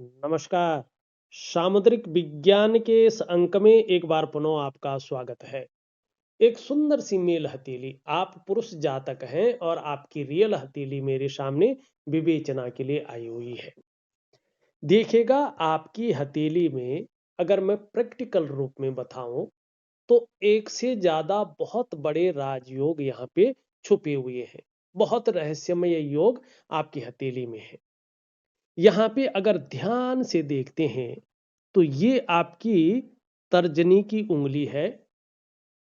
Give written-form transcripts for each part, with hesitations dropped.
नमस्कार। सामुद्रिक विज्ञान के इस अंक में एक बार पुनः आपका स्वागत है। एक सुंदर सी मेल हथेली, आप पुरुष जातक हैं और आपकी रियल हथेली मेरे सामने विवेचना के लिए आई हुई है। देखिएगा, आपकी हथेली में अगर मैं प्रैक्टिकल रूप में बताऊं तो एक से ज्यादा बहुत बड़े राजयोग यहाँ पे छुपे हुए हैं। बहुत रहस्यमय योग आपकी हथेली में है। यहाँ पे अगर ध्यान से देखते हैं तो ये आपकी तर्जनी की उंगली है,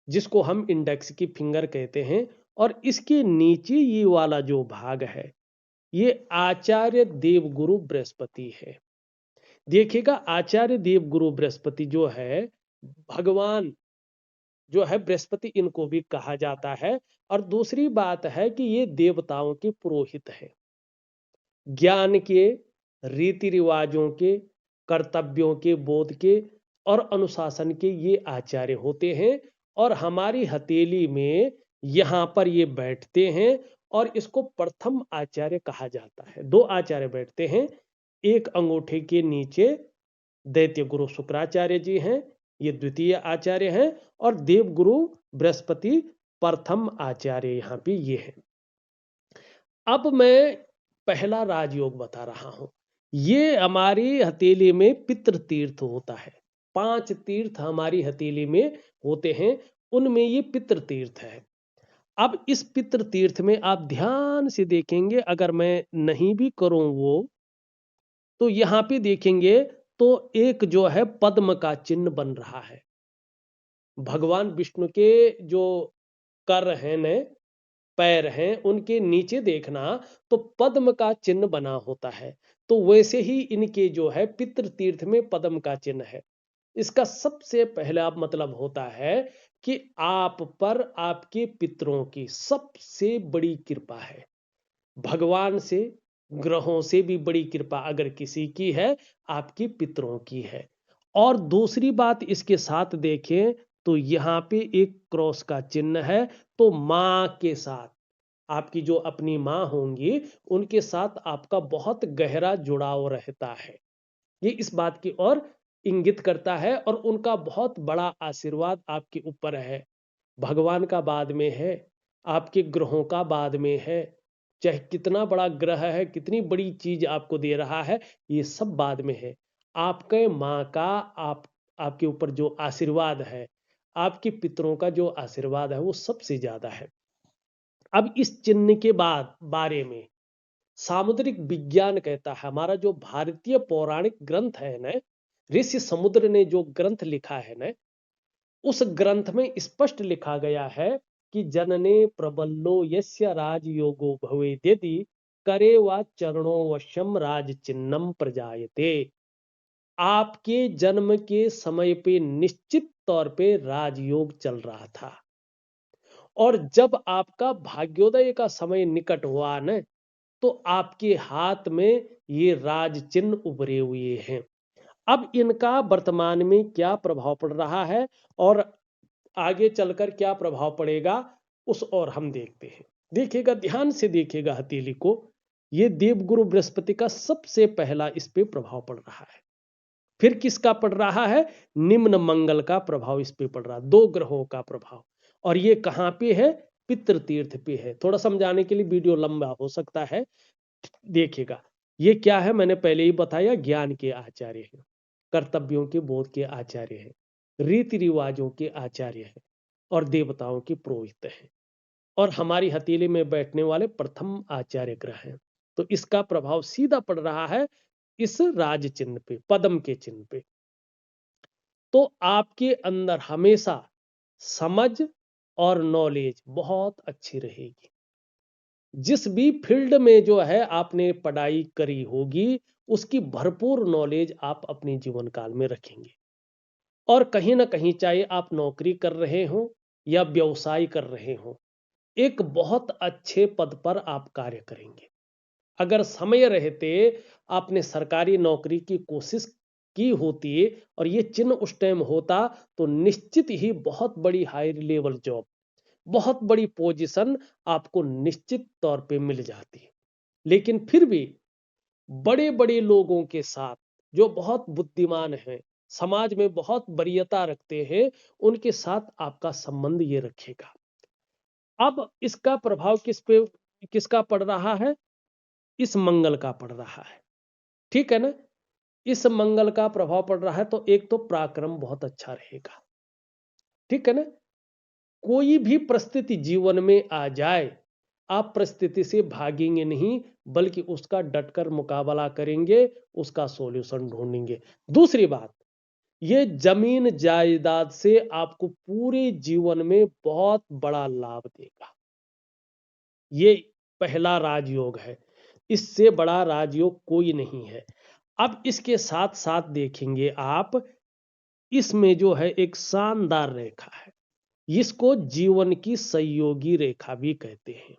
जिसको हम इंडेक्स की फिंगर कहते हैं। और इसके नीचे ये वाला जो भाग है, ये आचार्य देवगुरु बृहस्पति है। देखिएगा, आचार्य देवगुरु बृहस्पति जो है, भगवान जो है बृहस्पति, इनको भी कहा जाता है। और दूसरी बात है कि ये देवताओं के पुरोहित है। ज्ञान के, रीति रिवाजों के, कर्तव्यों के, बोध के और अनुशासन के ये आचार्य होते हैं। और हमारी हथेली में यहाँ पर ये बैठते हैं और इसको प्रथम आचार्य कहा जाता है। दो आचार्य बैठते हैं। एक अंगूठे के नीचे दैत्य गुरु शुक्राचार्य जी हैं, ये द्वितीय आचार्य हैं। और देवगुरु बृहस्पति प्रथम आचार्य यहाँ पे ये हैं। अब मैं पहला राजयोग बता रहा हूं। ये हमारी हथेली में पितृ तीर्थ होता है। 5 तीर्थ हमारी हथेली में होते हैं, उनमें ये पितृ तीर्थ है। अब इस पितृ तीर्थ में आप ध्यान से देखेंगे, अगर मैं नहीं भी करूं वो, तो यहां पे देखेंगे तो एक जो है पद्म का चिन्ह बन रहा है। भगवान विष्णु के जो कर हैं न, पैर हैं, उनके नीचे देखना तो पद्म का चिन्ह बना होता है। तो वैसे ही इनके जो है पितृ तीर्थ में पद्म का चिन्ह है। इसका सबसे पहला मतलब होता है कि आप पर आपके पितरों की सबसे बड़ी कृपा है। भगवान से, ग्रहों से भी बड़ी कृपा अगर किसी की है, आपकी पितरों की है। और दूसरी बात इसके साथ देखें तो यहाँ पे एक क्रॉस का चिन्ह है। तो माँ के साथ, आपकी जो अपनी माँ होंगी, उनके साथ आपका बहुत गहरा जुड़ाव रहता है। ये इस बात की ओर इंगित करता है और उनका बहुत बड़ा आशीर्वाद आपके ऊपर है। भगवान का बाद में है, आपके ग्रहों का बाद में है। चाहे कितना बड़ा ग्रह है, कितनी बड़ी चीज आपको दे रहा है, ये सब बाद में है। आपके माँ का आपके ऊपर जो आशीर्वाद है, आपके पितरों का जो आशीर्वाद है, वो सबसे ज्यादा है। अब इस चिन्ह के बाद बारे में सामुद्रिक विज्ञान कहता है, हमारा जो भारतीय पौराणिक ग्रंथ है ना, ऋषि समुद्र ने जो ग्रंथ लिखा है ना, उस ग्रंथ में स्पष्ट लिखा गया है कि जनने प्रबल्लो यस्य राजयोगो भवेद्यदि करे वा चरणों वशम राज चिन्हम प्रजायते। आपके जन्म के समय पे निश्चित तौर पे राजयोग चल रहा था। और जब आपका भाग्योदय का समय निकट हुआ न, तो आपके हाथ में ये राज चिन्ह उभरे हुए हैं। अब इनका वर्तमान में क्या प्रभाव पड़ रहा है और आगे चलकर क्या प्रभाव पड़ेगा, उस और हम देखते हैं। देखिएगा, ध्यान से देखिएगा हथेली को। ये देवगुरु बृहस्पति का सबसे पहला इस पे प्रभाव पड़ रहा है। फिर किसका पड़ रहा है? निम्न मंगल का प्रभाव इस पे पड़ रहा है, 2 ग्रहों का प्रभाव। और ये कहां पे है? पितृ तीर्थ पे है। थोड़ा समझाने के लिए वीडियो लंबा हो सकता है। देखिएगा, ये क्या है, मैंने पहले ही बताया, ज्ञान के आचार्य हैं, कर्तव्यों के बोध के आचार्य हैं, रीति रिवाजों के आचार्य हैं और देवताओं के पुरोहित हैं। और हमारी हथेली में बैठने वाले प्रथम आचार्य ग्रह हैं। तो इसका प्रभाव सीधा पड़ रहा है इस राज चिन्ह पे, पद्म के चिन्ह पे। तो आपके अंदर हमेशा समझ और नॉलेज बहुत अच्छी रहेगी। जिस भी फील्ड में जो है आपने पढ़ाई करी होगी, उसकी भरपूर नॉलेज आप अपने जीवन काल में रखेंगे। और कहीं ना कहीं, चाहे आप नौकरी कर रहे हो या व्यवसाय कर रहे हो, एक बहुत अच्छे पद पर आप कार्य करेंगे। अगर समय रहते आपने सरकारी नौकरी की कोशिश की होती और ये चिन्ह उस टाइम होता, तो निश्चित ही बहुत बड़ी हाई लेवल जॉब, बहुत बड़ी पोजीशन आपको निश्चित तौर पे मिल जाती। लेकिन फिर भी बड़े बड़े लोगों के साथ जो बहुत बुद्धिमान हैं, समाज में बहुत वरीयता रखते हैं, उनके साथ आपका संबंध ये रखेगा। अब इसका प्रभाव किसका पड़ रहा है? इस मंगल का पड़ रहा है। ठीक है ना? इस मंगल का प्रभाव पड़ रहा है, तो एक तो पराक्रम बहुत अच्छा रहेगा। ठीक है ना? कोई भी परिस्थिति जीवन में आ जाए, आप परिस्थिति से भागेंगे नहीं, बल्कि उसका डटकर मुकाबला करेंगे, उसका सॉल्यूशन ढूंढेंगे। दूसरी बात, ये जमीन जायदाद से आपको पूरे जीवन में बहुत बड़ा लाभ देगा। ये पहला राजयोग है, इससे बड़ा राजयोग कोई नहीं है। अब इसके साथ साथ देखेंगे आप, इसमें जो है एक शानदार रेखा है, इसको जीवन की सहयोगी रेखा भी कहते हैं।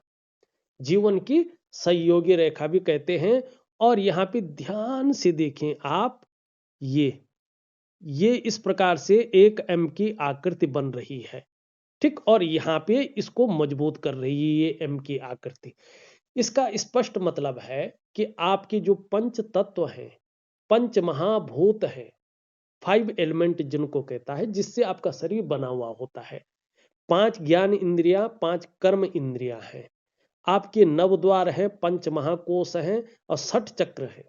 जीवन की सहयोगी रेखा भी कहते हैं। और यहां पे ध्यान से देखें आप, ये इस प्रकार से एक एम की आकृति बन रही है। ठीक, और यहां पे इसको मजबूत कर रही है ये एम की आकृति। इसका स्पष्ट मतलब है कि आपके जो पंच तत्व हैं, पंच महाभूत हैं, 5 एलिमेंट जिनको कहता है, जिससे आपका शरीर बना हुआ होता है। 5 ज्ञान इंद्रियां, 5 कर्म इंद्रियां हैं, आपके नवद्वार हैं, पंच महाकोश हैं और 60 चक्र हैं।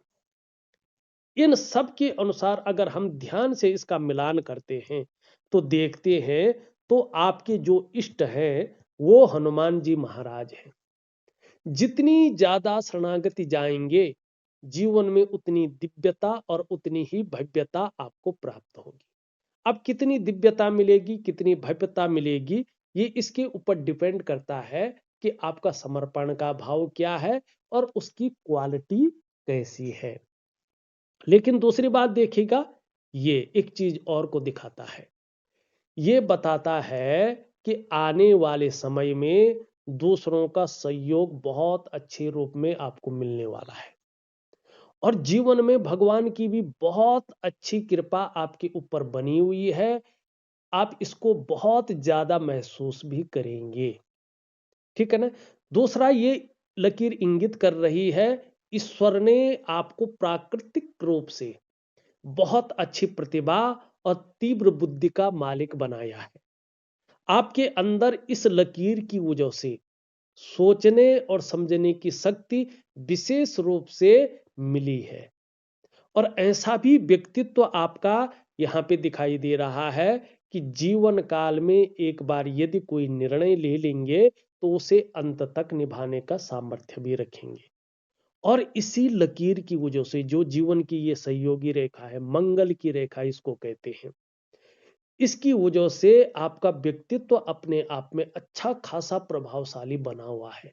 इन सब के अनुसार अगर हम ध्यान से इसका मिलान करते हैं तो देखते हैं, तो आपके जो इष्ट हैं वो हनुमान जी महाराज हैं। जितनी ज्यादा शरणागति जाएंगे, जीवन में उतनी दिव्यता और उतनी ही भव्यता आपको प्राप्त होगी। अब कितनी दिव्यता मिलेगी, कितनी भव्यता मिलेगी, ये इसके ऊपर डिपेंड करता है कि आपका समर्पण का भाव क्या है और उसकी क्वालिटी कैसी है। लेकिन दूसरी बात देखिएगा, ये एक चीज और को दिखाता है, ये बताता है कि आने वाले समय में दूसरों का सहयोग बहुत अच्छे रूप में आपको मिलने वाला है, और जीवन में भगवान की भी बहुत अच्छी कृपा आपके ऊपर बनी हुई है। आप इसको बहुत ज्यादा महसूस भी करेंगे। ठीक है ना? दूसरा, ये लकीर इंगित कर रही है, ईश्वर ने आपको प्राकृतिक रूप से बहुत अच्छी प्रतिभा और तीव्र बुद्धि का मालिक बनाया है। आपके अंदर इस लकीर की वजह से सोचने और समझने की शक्ति विशेष रूप से मिली है। और ऐसा भी व्यक्तित्व आपका यहाँ पे दिखाई दे रहा है कि जीवन काल में एक बार यदि कोई निर्णय ले लेंगे तो उसे अंत तक निभाने का सामर्थ्य भी रखेंगे। और इसी लकीर की वजह से, जो जीवन की ये सहयोगी रेखा है, मंगल की रेखा इसको कहते हैं, इसकी वजह से आपका व्यक्तित्व अपने आप में अच्छा खासा प्रभावशाली बना हुआ है।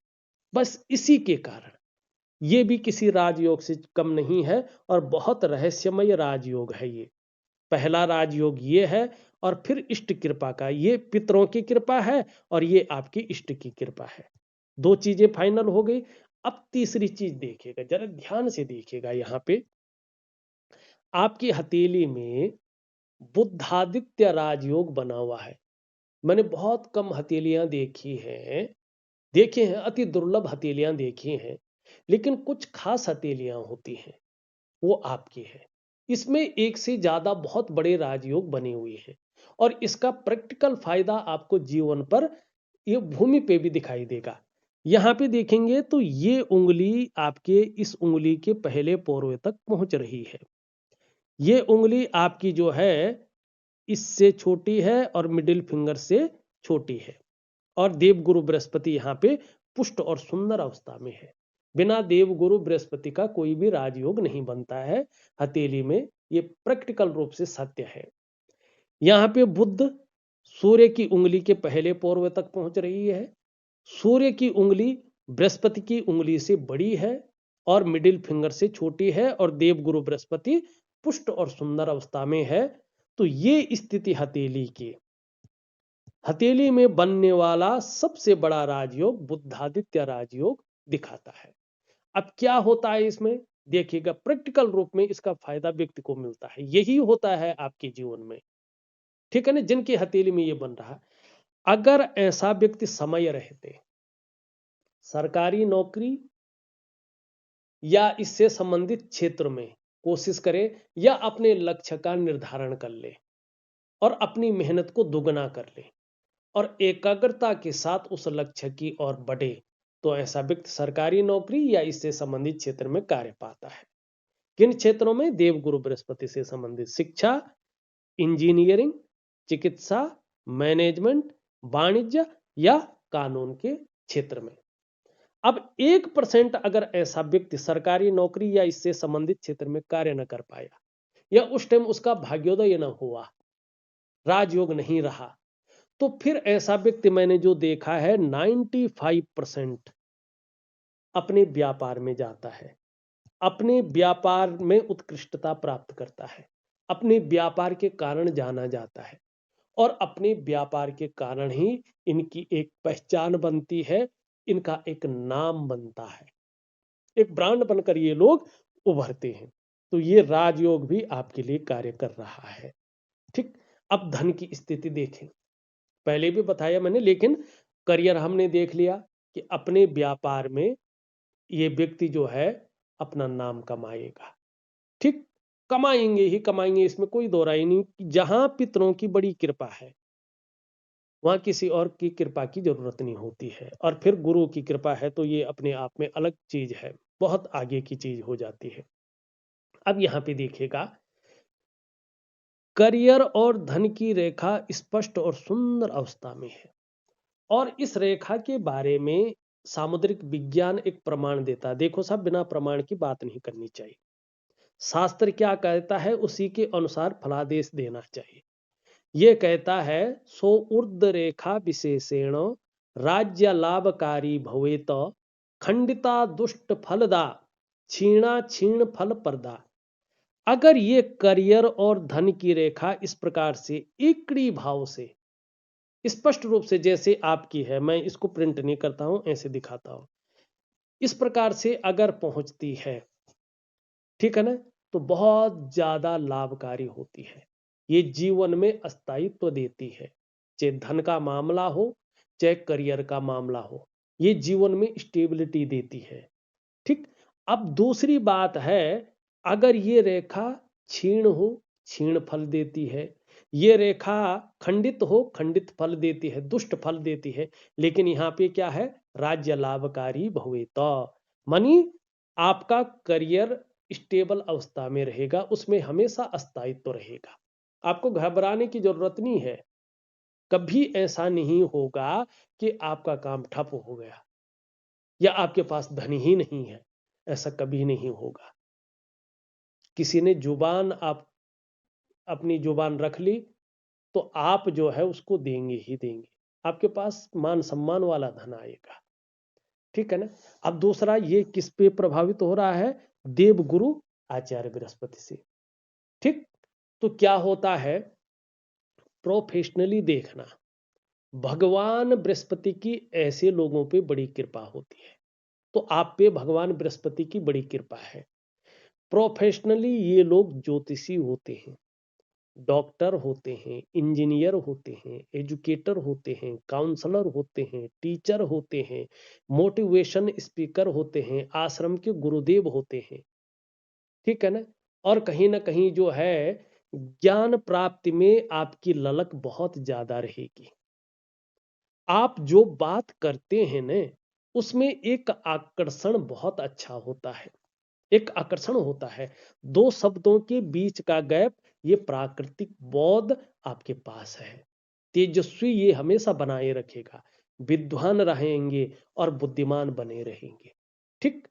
बस इसी के कारण ये भी किसी राजयोग से कम नहीं है, और बहुत रहस्यमय राजयोग है ये। पहला राजयोग ये है, और फिर इष्ट कृपा का, ये पितरों की कृपा है और ये आपकी इष्ट की कृपा है। दो चीजें फाइनल हो गई। अब तीसरी चीज देखिएगा, जरा ध्यान से देखिएगा, यहाँ पे आपकी हथेली में बुद्धादित्य राजयोग बना हुआ है। मैंने बहुत कम हथेलियां देखी हैं, देखे हैं, अति दुर्लभ हथेलियां देखी हैं, लेकिन कुछ खास हथेलियां होती हैं, वो आपकी है। इसमें एक से ज्यादा बहुत बड़े राजयोग बने हुए हैं, और इसका प्रैक्टिकल फायदा आपको जीवन पर, ये भूमि पे भी दिखाई देगा। यहां पे देखेंगे तो ये उंगली आपके इस उंगली के पहले पोरवे तक पहुंच रही है। ये उंगली आपकी जो है इससे छोटी है और मिडिल फिंगर से छोटी है। और देवगुरु बृहस्पति यहाँ पे पुष्ट और सुंदर अवस्था में है। बिना देवगुरु बृहस्पति का कोई भी राजयोग नहीं बनता है हथेली में, ये प्रैक्टिकल रूप से सत्य है। यहाँ पे बुध सूर्य की उंगली के पहले पोरवे तक पहुंच रही है। सूर्य की उंगली बृहस्पति की उंगली से बड़ी है और मिडिल फिंगर से छोटी है, और देवगुरु बृहस्पति पुष्ट और सुंदर अवस्था में है। तो ये स्थिति हथेली में बनने वाला सबसे बड़ा राजयोग बुद्धादित्य राजयोग दिखाता है। अब क्या होता है इसमें, देखिएगा, प्रैक्टिकल रूप में इसका फायदा व्यक्ति को मिलता है। यही होता है आपके जीवन में। ठीक है ना? जिनकी हथेली में ये बन रहा है, अगर ऐसा व्यक्ति समय रहते सरकारी नौकरी या इससे संबंधित क्षेत्र में कोशिश करे या अपने लक्ष्य का निर्धारण कर ले और अपनी मेहनत को दुगना कर ले और एकाग्रता के साथ उस लक्ष्य की ओर बढ़े, तो ऐसा व्यक्ति सरकारी नौकरी या इससे संबंधित क्षेत्र में कार्य पाता है। किन क्षेत्रों में? देवगुरु बृहस्पति से संबंधित शिक्षा, इंजीनियरिंग, चिकित्सा, मैनेजमेंट, वाणिज्य या कानून के क्षेत्र में। अब 1% अगर ऐसा व्यक्ति सरकारी नौकरी या इससे संबंधित क्षेत्र में कार्य न कर पाया या उस टाइम उसका भाग्योदय न हुआ, राजयोग नहीं रहा, तो फिर ऐसा व्यक्ति मैंने जो देखा है 95% अपने व्यापार में जाता है, अपने व्यापार में उत्कृष्टता प्राप्त करता है, अपने व्यापार के कारण जाना जाता है और अपने व्यापार के कारण ही इनकी एक पहचान बनती है, इनका एक नाम बनता है, एक ब्रांड बनकर ये लोग उभरते हैं। तो ये राजयोग भी आपके लिए कार्य कर रहा है। ठीक, अब धन की स्थिति देखें, पहले भी बताया मैंने, लेकिन करियर हमने देख लिया कि अपने व्यापार में ये व्यक्ति जो है अपना नाम कमाएगा। ठीक, कमाएंगे ही कमाएंगे, इसमें कोई दो राय नहीं। जहां पितरों की बड़ी कृपा है वहां किसी और की कृपा की जरूरत नहीं होती है, और फिर गुरु की कृपा है तो ये अपने आप में अलग चीज है, बहुत आगे की चीज हो जाती है। अब यहां पे देखिएगा, करियर और धन की रेखा स्पष्ट और सुंदर अवस्था में है और इस रेखा के बारे में सामुद्रिक विज्ञान एक प्रमाण देता है। देखो साहब, बिना प्रमाण की बात नहीं करनी चाहिए। शास्त्र क्या कहता है उसी के अनुसार फलादेश देना चाहिए। यह कहता है, सो ऊर्ध्व रेखा विशेषेण राज्य लाभकारी भवेत, खंडिता दुष्ट फलदा, छीणा छीण फल प्रदा। अगर ये करियर और धन की रेखा इस प्रकार से एकड़ी भाव से स्पष्ट रूप से जैसे आपकी है, मैं इसको प्रिंट नहीं करता हूं, ऐसे दिखाता हूं, इस प्रकार से अगर पहुंचती है, ठीक है ना, तो बहुत ज्यादा लाभकारी होती है। ये जीवन में स्थायित्व देती है, चाहे धन का मामला हो चाहे करियर का मामला हो, ये जीवन में स्टेबिलिटी देती है। ठीक, अब दूसरी बात है, अगर ये रेखा क्षीण हो, क्षीण फल देती है, ये रेखा खंडित हो, खंडित फल देती है, दुष्ट फल देती है। लेकिन यहाँ पे क्या है, राज्य लाभकारी भवेत, मानी आपका करियर स्टेबल अवस्था में रहेगा, उसमें हमेशा स्थायित्व रहेगा, आपको घबराने की जरूरत नहीं है। कभी ऐसा नहीं होगा कि आपका काम ठप हो गया या आपके पास धन ही नहीं है, ऐसा कभी नहीं होगा। किसी ने जुबान, आप अपनी जुबान रख ली तो आप जो है उसको देंगे ही देंगे, आपके पास मान सम्मान वाला धन आएगा। ठीक है ना। अब दूसरा, ये किस पे प्रभावित हो रहा है? देवगुरु आचार्य बृहस्पति से। ठीक, तो क्या होता है, प्रोफेशनली देखना, भगवान बृहस्पति की ऐसे लोगों पे बड़ी कृपा होती है, तो आप पे भगवान बृहस्पति की बड़ी कृपा है। प्रोफेशनली ये लोग ज्योतिषी होते हैं, डॉक्टर होते हैं, इंजीनियर होते हैं, एजुकेटर होते हैं, काउंसलर होते हैं, टीचर होते हैं, मोटिवेशन स्पीकर होते हैं, आश्रम के गुरुदेव होते हैं। ठीक है ना। और कहीं ना कहीं जो है ज्ञान प्राप्ति में आपकी ललक बहुत ज्यादा रहेगी। आप जो बात करते हैं ना, उसमें एक आकर्षण बहुत अच्छा होता है, एक आकर्षण होता है। दो शब्दों के बीच का गैप, ये प्राकृतिक बोध आपके पास है, तेजस्वी ये हमेशा बनाए रखेगा, विद्वान रहेंगे और बुद्धिमान बने रहेंगे। ठीक,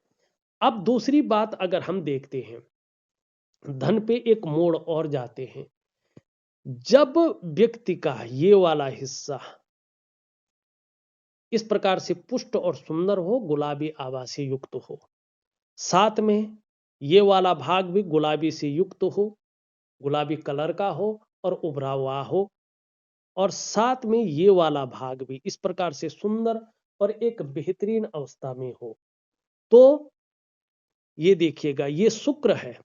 अब दूसरी बात अगर हम देखते हैं, धन पे एक मोड़ और जाते हैं। जब व्यक्ति का ये वाला हिस्सा इस प्रकार से पुष्ट और सुंदर हो, गुलाबी आभा से युक्त हो, साथ में ये वाला भाग भी गुलाबी से युक्त हो, गुलाबी कलर का हो और उभरा हुआ हो, और साथ में ये वाला भाग भी इस प्रकार से सुंदर और एक बेहतरीन अवस्था में हो, तो ये देखिएगा, ये शुक्र है,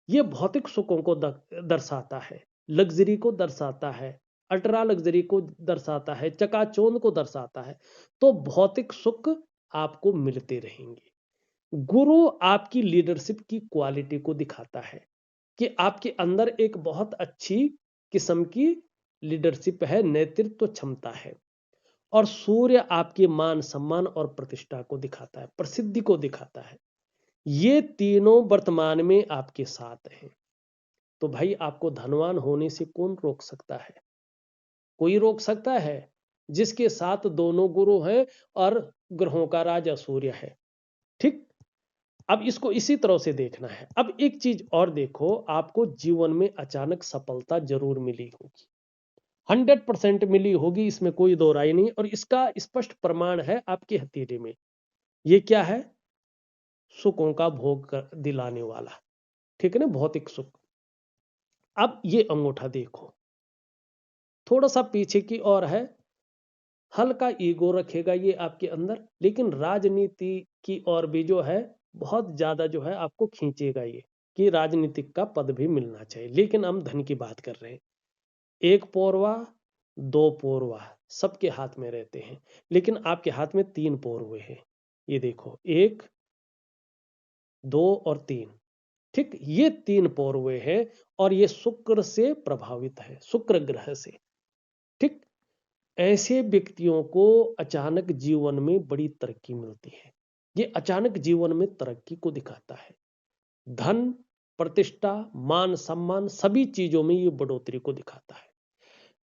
ये भौतिक सुखों को दर्शाता है, लग्जरी को दर्शाता है, अल्ट्रा लग्जरी को दर्शाता है, चकाचौंध को दर्शाता है। तो भौतिक सुख आपको मिलते रहेंगे। गुरु आपकी लीडरशिप की क्वालिटी को दिखाता है कि आपके अंदर एक बहुत अच्छी किस्म की लीडरशिप है, नेतृत्व क्षमता है। और सूर्य आपके मान सम्मान और प्रतिष्ठा को दिखाता है, प्रसिद्धि को दिखाता है। ये तीनों वर्तमान में आपके साथ हैं। तो भाई आपको धनवान होने से कौन रोक सकता है? कोई रोक सकता है? जिसके साथ दोनों गुरु हैं और ग्रहों का राजा सूर्य है। ठीक। अब इसको इसी तरह से देखना है। अब एक चीज और देखो, आपको जीवन में अचानक सफलता जरूर मिली होगी, 100% मिली होगी, इसमें कोई दो राय नहीं। और इसका स्पष्ट प्रमाण है आपके हथेली में। ये क्या है? सुखों का भोग दिलाने वाला, ठीक है ना, भौतिक सुख। अब ये अंगूठा देखो, थोड़ा सा पीछे की ओर है, हल्का ईगो रखेगा ये आपके अंदर, लेकिन राजनीति की ओर भी जो है बहुत ज्यादा जो है आपको खींचेगा ये, कि राजनीतिक का पद भी मिलना चाहिए। लेकिन हम धन की बात कर रहे हैं। एक पौरवा, दो पौरवा सबके हाथ में रहते हैं, लेकिन आपके हाथ में तीन पौरवे हैं। ये देखो, एक, दो और तीन। ठीक, ये तीन पौरवे हैं और ये शुक्र से प्रभावित है, शुक्र ग्रह से। ठीक। ऐसे व्यक्तियों को अचानक जीवन में बड़ी तरक्की मिलती है। ये अचानक जीवन में तरक्की को दिखाता है। धन, प्रतिष्ठा, मान सम्मान सभी चीजों में ये बढ़ोतरी को दिखाता है।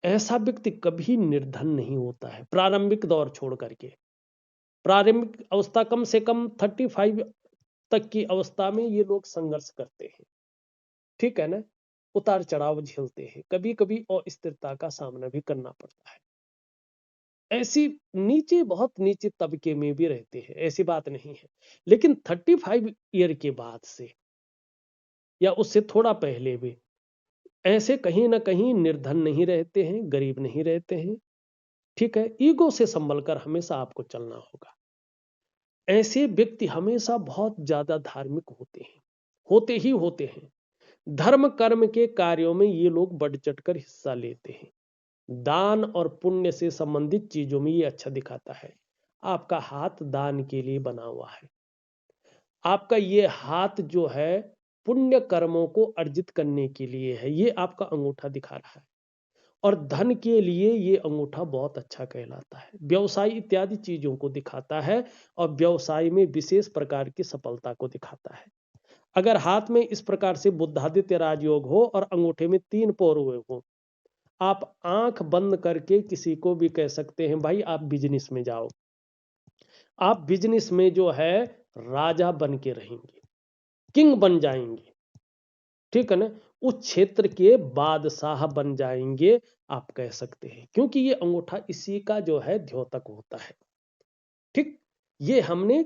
ऐसा व्यक्ति कभी निर्धन नहीं होता है प्रारंभिक दौर छोड़ करके। प्रारंभिक अवस्था कम से कम 35 तक की अवस्था में ये लोग संघर्ष करते हैं, ठीक है ना, उतार चढ़ाव झेलते हैं, कभी कभी अस्थिरता का सामना भी करना पड़ता है। ऐसी नीचे, बहुत नीचे तबके में भी रहते हैं, ऐसी बात नहीं है। लेकिन 35 ईयर के बाद से या उससे थोड़ा पहले भी ऐसे कहीं ना कहीं निर्धन नहीं रहते हैं, गरीब नहीं रहते हैं। ठीक है, ईगो से संभल कर हमेशा आपको चलना होगा। ऐसे व्यक्ति हमेशा बहुत ज्यादा धार्मिक होते हैं, होते ही होते हैं। धर्म कर्म के कार्यों में ये लोग बढ़ चढ़कर हिस्सा लेते हैं। दान और पुण्य से संबंधित चीजों में ये अच्छा दिखाता है। आपका हाथ दान के लिए बना हुआ है। आपका ये हाथ जो है पुण्य कर्मों को अर्जित करने के लिए है, ये आपका अंगूठा दिखा रहा है। और धन के लिए ये अंगूठा बहुत अच्छा कहलाता है, व्यवसाय इत्यादि चीजों को दिखाता है और व्यवसाय में विशेष प्रकार की सफलता को दिखाता है। अगर हाथ में इस प्रकार से बुद्धादित्य राजयोग हो और अंगूठे में तीन पौरवे हो, आप आंख बंद करके किसी को भी कह सकते हैं भाई आप बिजनेस में जाओ, आप बिजनेस में जो है राजा बन के रहेंगे, किंग बन जाएंगे, ठीक है ना, उस क्षेत्र के बादशाह बन जाएंगे, आप कह सकते हैं, क्योंकि ये अंगूठा इसी का जो है द्योतक होता है। ठीक। ये हमने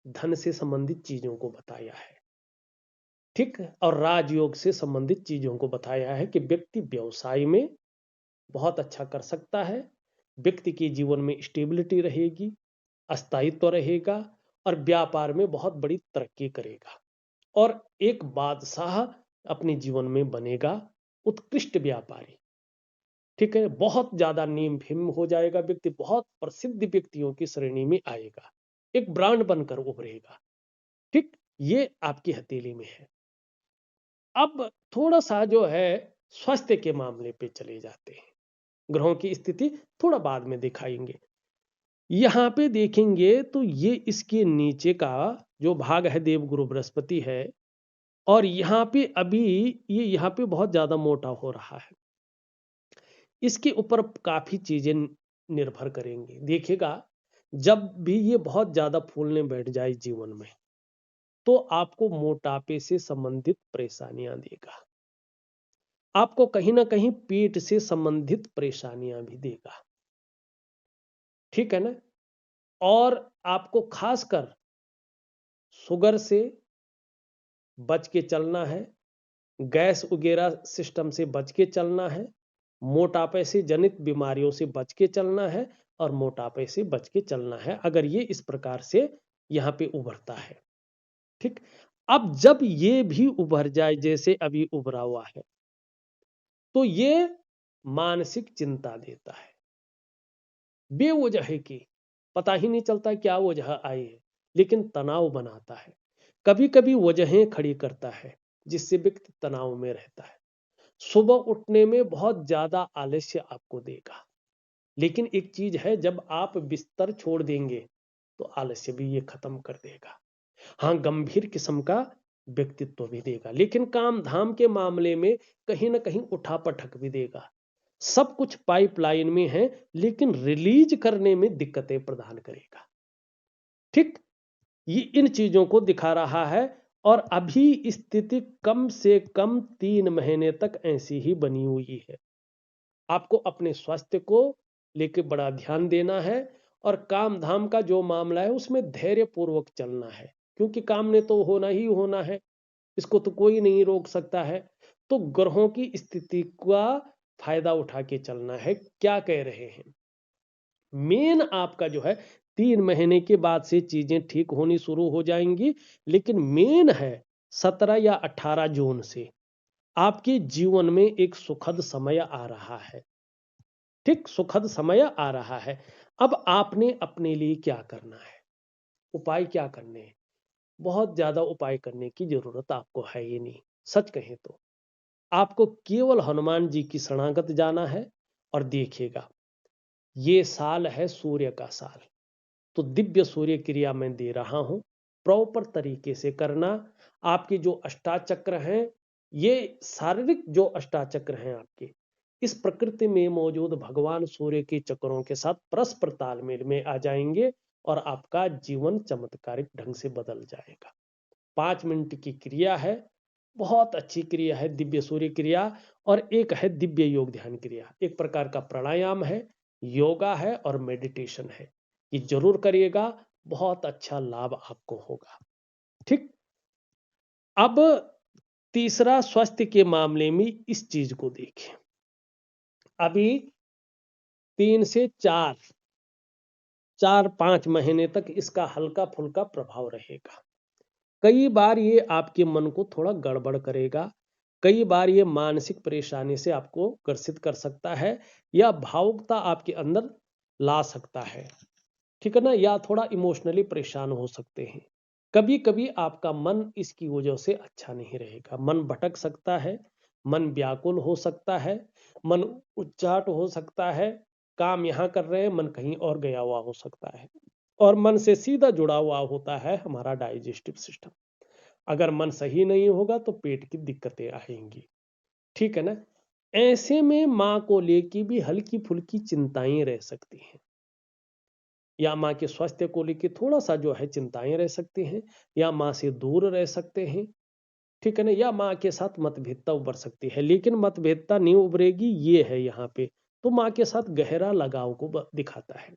धन से संबंधित चीजों को बताया है, ठीक, और राजयोग से संबंधित चीजों को बताया है कि व्यक्ति व्यवसाय में बहुत अच्छा कर सकता है, व्यक्ति के जीवन में स्टेबिलिटी रहेगी, अस्थायित्व रहेगा और व्यापार में बहुत बड़ी तरक्की करेगा और एक बादशाह अपने जीवन में बनेगा, उत्कृष्ट व्यापारी। ठीक है, बहुत ज्यादा नीम फिम हो जाएगा व्यक्ति, बहुत प्रसिद्ध व्यक्तियों की श्रेणी में आएगा, एक ब्रांड बनकर उभरेगा। ठीक। ये आपकी हथेली में है। अब थोड़ा सा जो है स्वास्थ्य के मामले पे चले जाते हैं। ग्रहों की स्थिति थोड़ा बाद में दिखाएंगे। यहां पे देखेंगे तो ये इसके नीचे का जो भाग है देवगुरु बृहस्पति है, और यहाँ पे अभी ये यहाँ पे बहुत ज्यादा मोटा हो रहा है। इसके ऊपर काफी चीजें निर्भर करेंगी। देखिएगा, जब भी ये बहुत ज्यादा फूलने बैठ जाए जीवन में, तो आपको मोटापे से संबंधित परेशानियां देगा, आपको कहीं ना कहीं पेट से संबंधित परेशानियां भी देगा, ठीक है ना। और आपको खासकर शुगर से बच के चलना है, गैस वगैरह सिस्टम से बच के चलना है, मोटापे से जनित बीमारियों से बच के चलना है और मोटापे से बच के चलना है, अगर ये इस प्रकार से यहाँ पे उभरता है। ठीक। अब जब ये भी उभर जाए जैसे अभी उभरा हुआ है, तो ये मानसिक चिंता देता है, बेवजह की, पता ही नहीं चलता क्या वजह आई है, लेकिन तनाव बनाता है। कभी कभी वजहें खड़ी करता है जिससे व्यक्ति तनाव में रहता है। सुबह उठने में बहुत ज्यादा आलस्य आपको देगा, लेकिन एक चीज है, जब आप बिस्तर छोड़ देंगे तो आलस्य भी ये खत्म कर देगा। हाँ, गंभीर किस्म का व्यक्तित्व भी देगा, लेकिन काम धाम के मामले में कहीं ना कहीं उठापटक भी देगा। सब कुछ पाइपलाइन में है, लेकिन रिलीज करने में दिक्कतें प्रदान करेगा। ठीक, ये इन चीजों को दिखा रहा है। और अभी स्थिति कम से कम 3 महीने तक ऐसी ही बनी हुई है। आपको अपने स्वास्थ्य को लेकर बड़ा ध्यान देना है, और काम धाम का जो मामला है उसमें धैर्य पूर्वक चलना है, क्योंकि काम ने तो होना ही होना है, इसको तो कोई नहीं रोक सकता है। तो ग्रहों की स्थिति का फायदा उठा के चलना है। क्या कह रहे हैं, मेन आपका जो है 3 महीने के बाद से चीजें ठीक होनी शुरू हो जाएंगी, लेकिन मेन है 17 या 18 जून से आपके जीवन में एक सुखद समय आ रहा है। ठीक, सुखद समय आ रहा है। अब आपने अपने लिए क्या करना है, उपाय क्या करने हैं? बहुत ज्यादा उपाय करने की जरूरत आपको है ही नहीं। सच कहें तो आपको केवल हनुमान जी की शरणागत जाना है। और देखिएगा, ये साल है सूर्य का साल, तो दिव्य सूर्य क्रिया मैं दे रहा हूं, प्रॉपर तरीके से करना। आपके जो अष्टाचक्र हैं, ये शारीरिक जो अष्टाचक्र हैं आपके, इस प्रकृति में मौजूद भगवान सूर्य के चक्रों के साथ परस्पर तालमेल में आ जाएंगे, और आपका जीवन चमत्कारिक ढंग से बदल जाएगा। 5 मिनट की क्रिया है, बहुत अच्छी क्रिया है दिव्य सूर्य क्रिया। और एक है दिव्य योग ध्यान क्रिया, एक प्रकार का प्राणायाम है, योगा है और मेडिटेशन है। ये जरूर करिएगा, बहुत अच्छा लाभ आपको होगा। ठीक, अब तीसरा, स्वास्थ्य के मामले में इस चीज को देखें। अभी 3 से 4 5 महीने तक इसका हल्का फुल्का प्रभाव रहेगा। कई बार ये आपके मन को थोड़ा गड़बड़ करेगा, कई बार ये मानसिक परेशानी से आपको ग्रसित कर सकता है, या भावुकता आपके अंदर ला सकता है। ठीक है ना, या थोड़ा इमोशनली परेशान हो सकते हैं। कभी कभी आपका मन इसकी वजह से अच्छा नहीं रहेगा, मन भटक सकता है, मन व्याकुल हो सकता है, मन उच्चाट हो सकता है। काम यहां कर रहे हैं, मन कहीं और गया हुआ हो सकता है। और मन से सीधा जुड़ा हुआ होता है हमारा डाइजेस्टिव सिस्टम। अगर मन सही नहीं होगा तो पेट की दिक्कतें आएंगी। ठीक है ना, ऐसे में मां को लेकर भी हल्की फुल्की चिंताएं रह सकती हैं, या माँ के स्वास्थ्य को लेकर थोड़ा सा जो है चिंताएं रह सकती हैं, या माँ से दूर रह सकते हैं। ठीक है ना, या माँ के साथ मतभेदता उभर सकती है, लेकिन मतभेदता नहीं उभरेगी, ये है यहाँ पे। तो माँ के साथ गहरा लगाव को दिखाता है।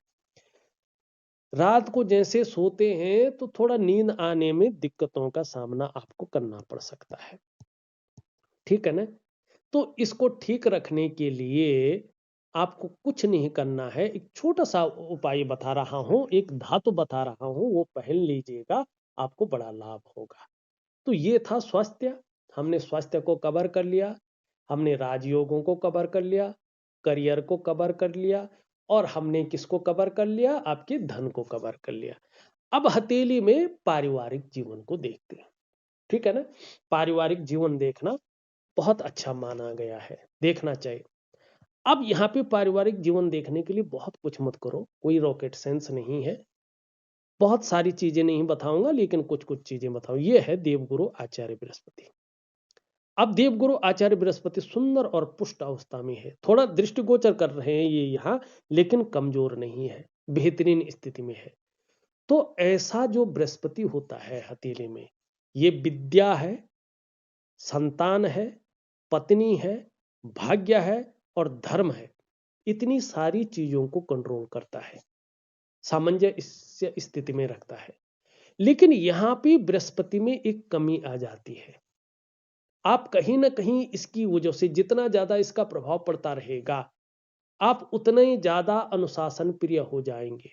रात को जैसे सोते हैं तो थोड़ा नींद आने में दिक्कतों का सामना आपको करना पड़ सकता है। ठीक है ना, तो इसको ठीक रखने के लिए आपको कुछ नहीं करना है, एक छोटा सा उपाय बता रहा हूं, एक धातु बता रहा हूं, वो पहन लीजिएगा, आपको बड़ा लाभ होगा। तो ये था स्वास्थ्य। हमने स्वास्थ्य को कवर कर लिया, हमने राजयोगों को कवर कर लिया, करियर को कवर कर लिया, और हमने किसको कवर कर लिया, आपके धन को कवर कर लिया। अब हथेली में पारिवारिक जीवन को देखते हैं। ठीक है ना, पारिवारिक जीवन देखना बहुत अच्छा माना गया है, देखना चाहिए। अब यहाँ पे पारिवारिक जीवन देखने के लिए बहुत कुछ मत करो, कोई रॉकेट साइंस नहीं है, बहुत सारी चीजें नहीं बताऊंगा, लेकिन कुछ कुछ चीजें बताऊं। ये है देवगुरु आचार्य बृहस्पति। अब देवगुरु आचार्य बृहस्पति सुंदर और पुष्ट अवस्था में है, थोड़ा दृष्टिगोचर कर रहे हैं ये यहाँ, लेकिन कमजोर नहीं है, बेहतरीन स्थिति में है। तो ऐसा जो बृहस्पति होता है हथेली में, ये विद्या है, संतान है, पत्नी है, भाग्य है और धर्म है। इतनी सारी चीजों को कंट्रोल करता है, सामंजस्य स्थिति में रखता है। लेकिन यहां पे बृहस्पति में एक कमी आ जाती है। आप कहीं ना कहीं इसकी वजह से जितना ज्यादा इसका प्रभाव पड़ता रहेगा, आप उतने ही ज्यादा अनुशासन प्रिय हो जाएंगे।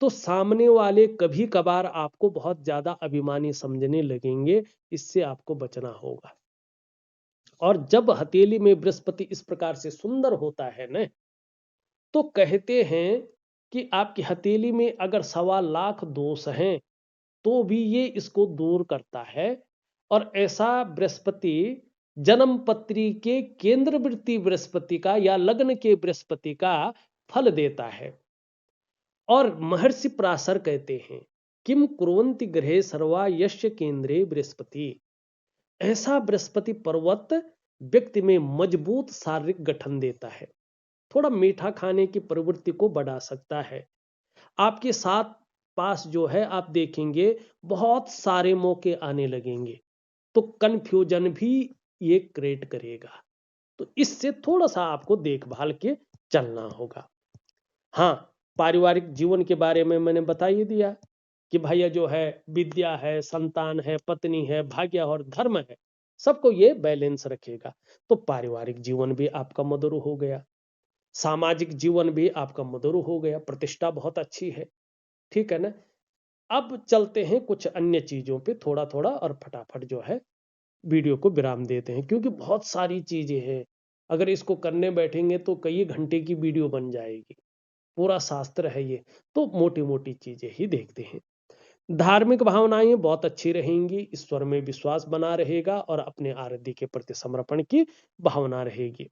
तो सामने वाले कभी कभार आपको बहुत ज्यादा अभिमानी समझने लगेंगे, इससे आपको बचना होगा। और जब हथेली में बृहस्पति इस प्रकार से सुंदर होता है ना, तो कहते हैं कि आपकी हथेली में अगर 1.25 लाख दोष हैं तो भी ये इसको दूर करता है। और ऐसा बृहस्पति जन्म पत्री के केंद्रवर्ती बृहस्पति का या लग्न के बृहस्पति का फल देता है। और महर्षि पराशर कहते हैं किम कुर्वन्ति ग्रहे सर्वा यस्य केंद्रे बृहस्पति। ऐसा बृहस्पति पर्वत व्यक्ति में मजबूत शारीरिक गठन देता है, थोड़ा मीठा खाने की प्रवृत्ति को बढ़ा सकता है। आपके साथ पास जो है आप देखेंगे बहुत सारे मौके आने लगेंगे, तो कंफ्यूजन भी ये क्रिएट करेगा। तो इससे थोड़ा सा आपको देखभाल के चलना होगा। हाँ, पारिवारिक जीवन के बारे में मैंने बता ही दिया कि भैया जो है विद्या है, संतान है, पत्नी है, भाग्य और धर्म है, सबको ये बैलेंस रखेगा। तो पारिवारिक जीवन भी आपका मधुर हो गया, सामाजिक जीवन भी आपका मधुर हो गया, प्रतिष्ठा बहुत अच्छी है। ठीक है ना। अब चलते हैं कुछ अन्य चीजों पे थोड़ा थोड़ा और फटाफट जो है वीडियो को विराम देते हैं, क्योंकि बहुत सारी चीजें हैं। अगर इसको करने बैठेंगे तो कई घंटे की वीडियो बन जाएगी, पूरा शास्त्र है ये। तो मोटी मोटी चीजें ही देखते हैं। धार्मिक भावनाएं बहुत अच्छी रहेंगी, ईश्वर में विश्वास बना रहेगा और अपने आराध्य के प्रति समर्पण की भावना रहेगी।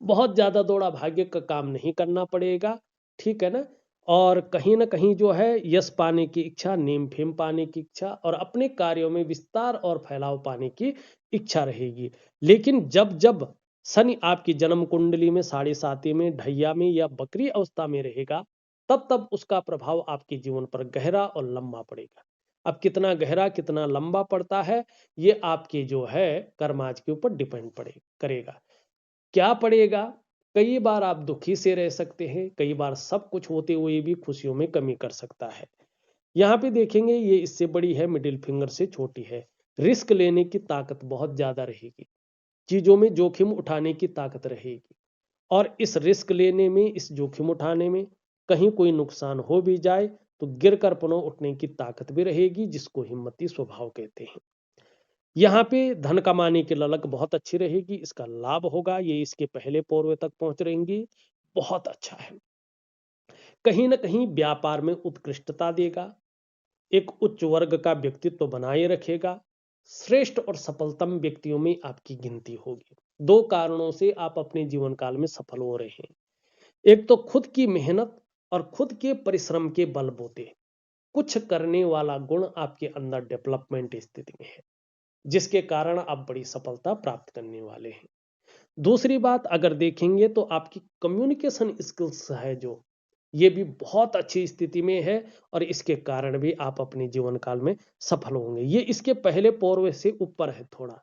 बहुत ज्यादा दौड़ा भाग्य का काम नहीं करना पड़ेगा। ठीक है ना। और कहीं ना कहीं जो है यश पाने की इच्छा, नेम फेम पाने की इच्छा और अपने कार्यों में विस्तार और फैलाव पाने की इच्छा रहेगी। लेकिन जब जब शनि आपकी जन्म कुंडली में 7.5 में, ढैया में या बकरी अवस्था में रहेगा, तब तब उसका प्रभाव आपके जीवन पर गहरा और लंबा पड़ेगा। अब कितना गहरा कितना लंबा पड़ता है ये आपके जो है कर्माज के ऊपर डिपेंड करेगा। क्या पड़ेगा? कई बार आप दुखी से रह सकते हैं, कई बार सब कुछ होते हुए भी खुशियों में कमी कर सकता है। यहाँ पे देखेंगे ये इससे बड़ी है, मिडिल फिंगर से छोटी है। रिस्क लेने की ताकत बहुत ज्यादा रहेगी, चीजों में जोखिम उठाने की ताकत रहेगी। और इस रिस्क लेने में, इस जोखिम उठाने में कहीं कोई नुकसान हो भी जाए तो गिर कर पुनः उठने की ताकत भी रहेगी, जिसको हिम्मती स्वभाव कहते हैं। यहाँ पे धन कमाने की ललक बहुत अच्छी रहेगी, इसका लाभ होगा। ये इसके पहले पौर्व तक पहुंच रहेंगी, बहुत अच्छा है। कहीं ना कहीं व्यापार में उत्कृष्टता देगा, एक उच्च वर्ग का व्यक्तित्व बनाए रखेगा, श्रेष्ठ और सफलतम व्यक्तियों में आपकी गिनती होगी। 2 कारणों से आप अपने जीवन काल में सफल हो रहे हैं। एक तो खुद की मेहनत और खुद के परिश्रम के बलबूते कुछ करने वाला गुण आपके अंदर डेवलपमेंट स्थिति में है, जिसके कारण आप बड़ी सफलता प्राप्त करने वाले हैं। दूसरी बात अगर देखेंगे तो आपकी कम्युनिकेशन स्किल्स है जो, ये भी बहुत अच्छी स्थिति में है और इसके कारण भी आप अपने जीवन काल में सफल होंगे। ये इसके पहले पौर्व से ऊपर है थोड़ा।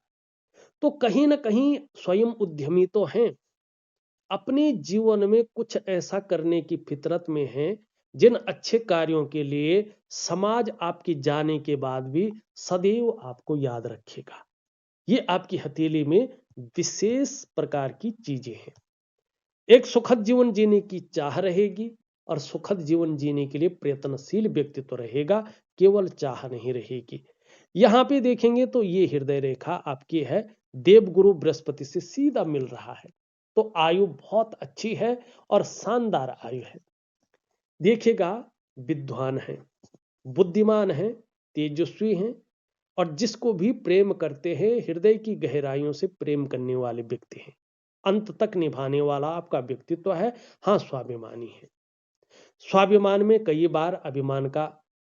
तो कहीं ना कहीं स्वयं उद्यमी तो हैं, अपने जीवन में कुछ ऐसा करने की फितरत में हैं जिन अच्छे कार्यों के लिए समाज आपके जाने के बाद भी सदैव आपको याद रखेगा। ये आपकी हथेली में विशेष प्रकार की चीजें हैं। एक सुखद जीवन जीने की चाह रहेगी और सुखद जीवन जीने के लिए प्रयत्नशील व्यक्तित्व रहेगा, केवल चाह नहीं रहेगी। यहां पे देखेंगे तो ये हृदय रेखा आपकी है, देवगुरु बृहस्पति से सीधा मिल रहा है। तो आयु बहुत अच्छी है और शानदार आयु है। देखिएगा, विद्वान है, बुद्धिमान है, तेजस्वी हैं और जिसको भी प्रेम करते हैं हृदय की गहराइयों से प्रेम करने वाले व्यक्ति हैं। अंत तक निभाने वाला आपका व्यक्तित्व है। हाँ, स्वाभिमानी है। स्वाभिमान में कई बार अभिमान का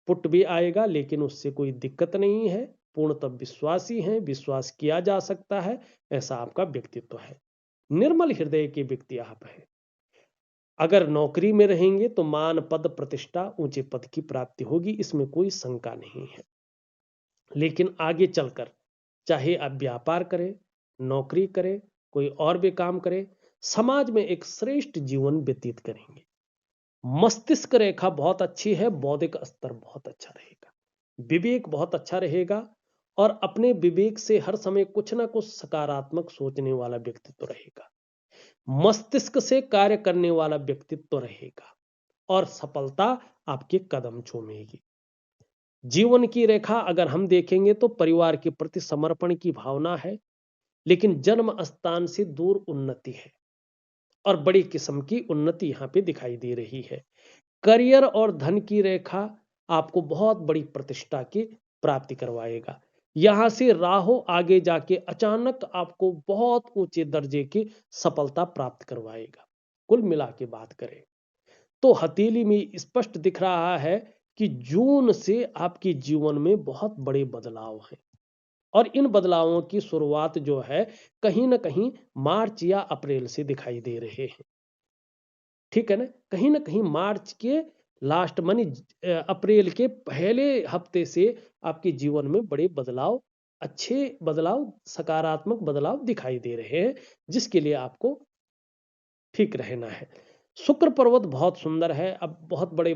पुट भी आएगा, लेकिन उससे कोई दिक्कत नहीं है। पूर्णतः विश्वासी है, विश्वास किया जा सकता है, ऐसा आपका व्यक्तित्व है। निर्मल हृदय के व्यक्ति आप हैं। अगर नौकरी में रहेंगे तो मान पद प्रतिष्ठा ऊंचे पद की प्राप्ति होगी, इसमें कोई शंका नहीं है। लेकिन आगे चलकर चाहे आप व्यापार करें, नौकरी करें, कोई और भी काम करें, समाज में एक श्रेष्ठ जीवन व्यतीत करेंगे। मस्तिष्क रेखा बहुत अच्छी है, बौद्धिक स्तर बहुत अच्छा रहेगा, विवेक बहुत अच्छा रहेगा और अपने विवेक से हर समय कुछ ना कुछ सकारात्मक सोचने वाला व्यक्तित्व रहेगा। मस्तिष्क से कार्य करने वाला व्यक्तित्व रहेगा और सफलता आपके कदम चूमेगी। जीवन की रेखा अगर हम देखेंगे तो परिवार के प्रति समर्पण की भावना है, लेकिन जन्म स्थान से दूर उन्नति है और बड़ी किस्म की उन्नति यहां पे दिखाई दे रही है। करियर और धन की रेखा आपको बहुत बड़ी प्रतिष्ठा की प्राप्ति करवाएगा। यहां से राहु आगे जाके अचानक आपको बहुत ऊंचे दर्जे की सफलता प्राप्त करवाएगा। कुल मिला के बात करें तो हथेली में स्पष्ट दिख रहा है कि जून से आपके जीवन में बहुत बड़े बदलाव हैं और इन बदलावों की शुरुआत जो है कहीं ना कहीं मार्च या अप्रैल से दिखाई दे रहे हैं। ठीक है ना कहीं मार्च के लास्ट मानी अप्रैल के पहले हफ्ते से आपके जीवन में बड़े बदलाव, अच्छे बदलाव, सकारात्मक बदलाव दिखाई दे रहे हैं, जिसके लिए आपको ठीक रहना है। शुक्र पर्वत बहुत सुंदर है। अब बहुत बड़े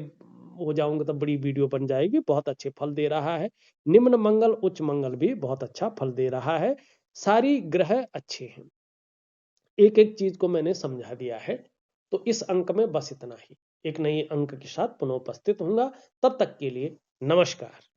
हो जाऊंगे तो बड़ी वीडियो बन जाएगी। बहुत अच्छे फल दे रहा है। निम्न मंगल उच्च मंगल भी बहुत अच्छा फल दे रहा है। सारी ग्रह अच्छे हैं। एक एक चीज को मैंने समझा दिया है। तो इस अंक में बस इतना ही। एक नई अंक के साथ पुनः उपस्थित होऊंगा। तब तक के लिए नमस्कार।